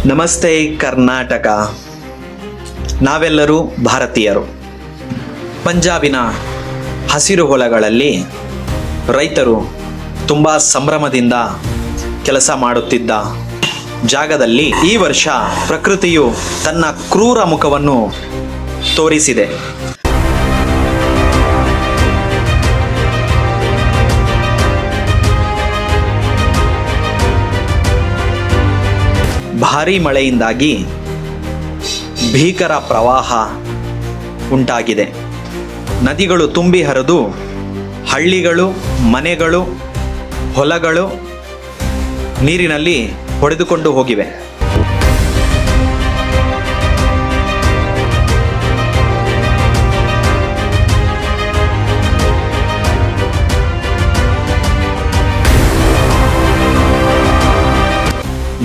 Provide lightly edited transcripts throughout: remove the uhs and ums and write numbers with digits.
ನಮಸ್ತೆ ಕರ್ನಾಟಕ. ನಾವೆಲ್ಲರೂ ಭಾರತೀಯರು. ಪಂಜಾಬಿನ ಹಸಿರು ಹೊಲಗಳಲ್ಲಿ ರೈತರು ತುಂಬ ಸಂಭ್ರಮದಿಂದ ಕೆಲಸ ಮಾಡುತ್ತಿದ್ದ ಜಾಗದಲ್ಲಿ ಈ ವರ್ಷ ಪ್ರಕೃತಿಯು ತನ್ನ ಕ್ರೂರ ಮುಖವನ್ನು ತೋರಿಸಿದೆ. ಭಾರೀ ಮಳೆಯಿಂದಾಗಿ ಭೀಕರ ಪ್ರವಾಹ ಉಂಟಾಗಿದೆ. ನದಿಗಳು ತುಂಬಿ ಹರಿದು ಹಳ್ಳಿಗಳು, ಮನೆಗಳು, ಹೊಲಗಳು ನೀರಿನಲ್ಲಿ ಹೊಡೆದುಕೊಂಡು ಹೋಗಿವೆ.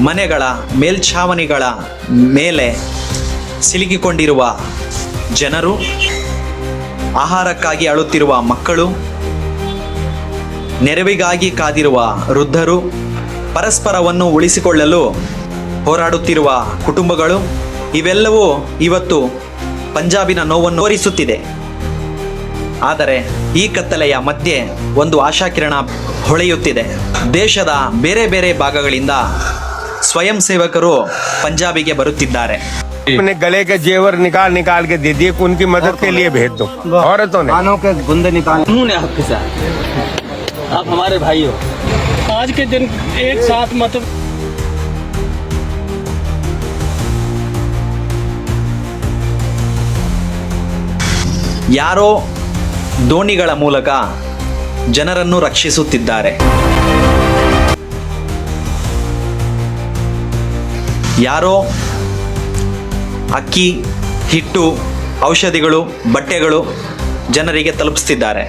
ಮನೆಗಳ ಮೇಲ್ಛಾವಣಿಗಳ ಮೇಲೆ ಸಿಲುಕಿಕೊಂಡಿರುವ ಜನರು, ಆಹಾರಕ್ಕಾಗಿ ಅಳುತ್ತಿರುವ ಮಕ್ಕಳು, ನೆರವಿಗಾಗಿ ಕಾದಿರುವ ವೃದ್ಧರು, ಪರಸ್ಪರವನ್ನು ಉಳಿಸಿಕೊಳ್ಳಲು ಹೋರಾಡುತ್ತಿರುವ ಕುಟುಂಬಗಳು, ಇವೆಲ್ಲವೂ ಇವತ್ತು ಪಂಜಾಬಿನ ನೋವನ್ನು ತೋರಿಸುತ್ತಿದೆ. ಆದರೆ ಈ ಕತ್ತಲೆಯ ಮಧ್ಯೆ ಒಂದು ಆಶಾಕಿರಣ ಹೊಳೆಯುತ್ತಿದೆ. ದೇಶದ ಬೇರೆ ಬೇರೆ ಭಾಗಗಳಿಂದ ಸ್ವಯಂ ಸೇವಕರು ಪಂಜಾಬಿಗೆ ಬರುತ್ತಿದ್ದಾರೆ. अपने गले के जेवर निकाल निकाल के दे दिए, उनकी मदद के लिए भेज दो. औरतों ने कानों के गुंदे निकाल, उन्होंने आपके साथ, आप हमारे भाई हो. आज के दिन एक साथ मतलब ಯಾರೋ ದೋಣಿಗಳ ಮೂಲಕ ಜನರನ್ನು ರಕ್ಷಿಸುತ್ತಿದ್ದಾರೆ. ಯಾರೋ ಅಕ್ಕಿ, ಹಿಟ್ಟು, ಔಷಧಿಗಳು, ಬಟ್ಟೆಗಳು ಜನರಿಗೆ ತಲುಪಿಸ್ತಿದ್ದಾರೆ.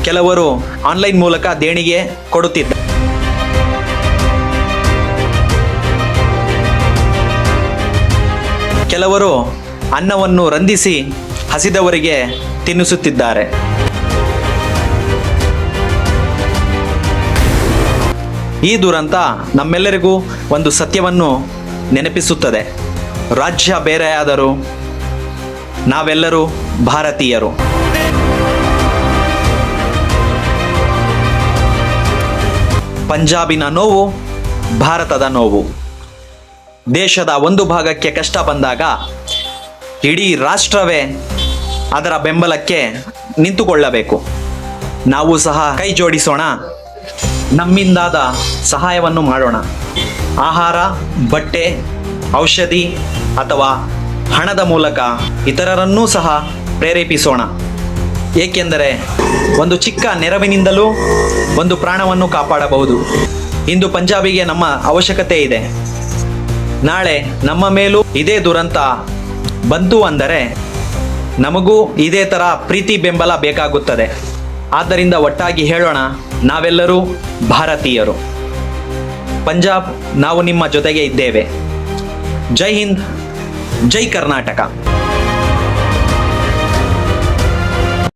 ಕೆಲವರು ಆನ್ಲೈನ್ ಮೂಲಕ ದೇಣಿಗೆ ಕೊಡುತ್ತಿದ್ದಾರೆ. ಕೆಲವರು ಅನ್ನವನ್ನು ರಂಧಿಸಿ ಹಸಿದವರಿಗೆ ತಿನ್ನಿಸುತ್ತಿದ್ದಾರೆ. ಈ ದುರಂತ ನಮ್ಮೆಲ್ಲರಿಗೂ ಒಂದು ಸತ್ಯವನ್ನು ನೆನಪಿಸುತ್ತದೆ. ರಾಜ್ಯ ಬೇರೆಯಾದರೂ ನಾವೆಲ್ಲರೂ ಭಾರತೀಯರು. ಪಂಜಾಬಿನ ನೋವು ಭಾರತದ ನೋವು. ದೇಶದ ಒಂದು ಭಾಗಕ್ಕೆ ಕಷ್ಟ ಬಂದಾಗ ಇಡೀ ರಾಷ್ಟ್ರವೇ ಅದರ ಬೆಂಬಲಕ್ಕೆ ನಿಂತುಕೊಳ್ಳಬೇಕು. ನಾವು ಸಹ ಕೈ ಜೋಡಿಸೋಣ, ನಮ್ಮಿಂದಾದ ಸಹಾಯವನ್ನು ಮಾಡೋಣ. ಆಹಾರ, ಬಟ್ಟೆ, ಔಷಧಿ ಅಥವಾ ಹಣದ ಮೂಲಕ ಇತರರನ್ನೂ ಸಹ ಪ್ರೇರೇಪಿಸೋಣ. ಏಕೆಂದರೆ ಒಂದು ಚಿಕ್ಕ ನೆರವಿನಿಂದಲೂ ಒಂದು ಪ್ರಾಣವನ್ನು ಕಾಪಾಡಬಹುದು. ಇಂದು ಪಂಜಾಬಿಗೆ ನಮ್ಮ ಅವಶ್ಯಕತೆ ಇದೆ. ನಾಳೆ ನಮ್ಮ ಮೇಲೂ ಇದೇ ದುರಂತ ಬಂತು ಅಂದರೆ ನಮಗೂ ಇದೇ ಥರ ಪ್ರೀತಿ ಬೆಂಬಲ ಬೇಕಾಗುತ್ತದೆ. ಆದ್ದರಿಂದ ಒಟ್ಟಾಗಿ ಹೇಳೋಣ, ನಾವೆಲ್ಲರೂ ಭಾರತೀಯರು. ಪಂಜಾಬ್, ನಾವು ನಿಮ್ಮ ಜೊತೆಗೆ ಇದ್ದೇವೆ. ಜೈ ಹಿಂದ್, ಜೈ ಕರ್ನಾಟಕ.